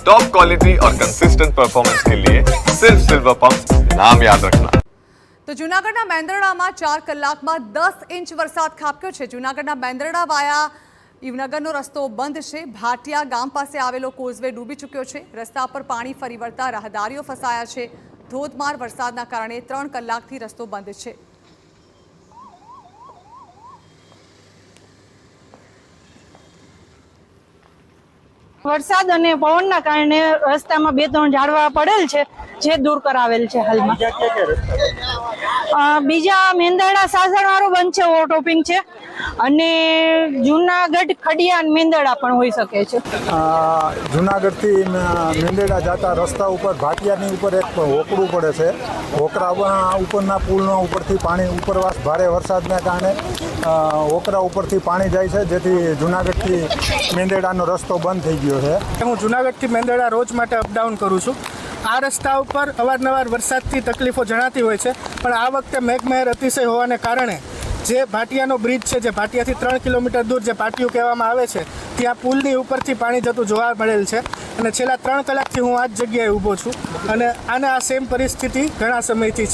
Top quality और consistent performance के लिए सिर्फ सिल्वर पंप नाम याद रखना। તો જૂનાગઢના મેંદરડામાં 4 કલાકમાં 10 ઇંચ વરસાદ ખાબક્યો છે। જૂનાગઢના મેંદરડા વાયા યુવનગરનો રસ્તો બંધ છે। ભાટિયા ગામ પાસે આવેલો કોઝવે ડૂબી ચૂક્યો છે। રસ્તા પર પાણી ફરી વળતા રાહદારીઓ ફસાયા છે। ધોધમાર વરસાદના કારણે 3 કલાકથી રસ્તો બંધ છે। વરસાદ અને પવનના કારણે રસ્તામાં 2-3 ઝાડવા પડેલ છે, જે દૂર કરાવેલ છે હાલમાં। બીજા મેંદરડા સાસણવાળો બંધ છે, ઓવરટોપિંગ છે, અને જૂનાગઢ ખડિયા અને મેંદરડા પણ હોઈ શકે છે। જૂનાગઢથી મેંદરડા જતા રસ્તા ઉપર ભાટિયાની ઉપર એક હોકડું પડે છે। હોકરા ઉપરના પુલના ઉપરથી પાણી ઉપરવાસ ભારે વરસાદના કારણે હોકરા ઉપરથી પાણી જાય છે, જેથી જૂનાગઢથી મેંદરડાનો રસ્તો બંધ થઈ ગયો છે। હું જૂનાગઢથી મેંદરડા રોજ માટે અપડાઉન કરું છું। આ રસ્તા ઉપર અવારનવાર વરસાદથી તકલીફો જણાતી હોય છે, પણ આ વખતે મેઘમહેર અતિશય હોવાને કારણે જે ભાટિયાનો બ્રિજ છે, જે ભાટિયાથી 3 કિલોમીટર દૂર જે પાટિયું કહેવામાં આવે છે, ત્યાં પુલની ઉપરથી પાણી જતું જોવા મળેલ છે। અને છેલ્લા 3 કલાકથી હું આ જ જગ્યાએ ઊભો છું, અને આ સેમ પરિસ્થિતિ ઘણા સમયથી છે।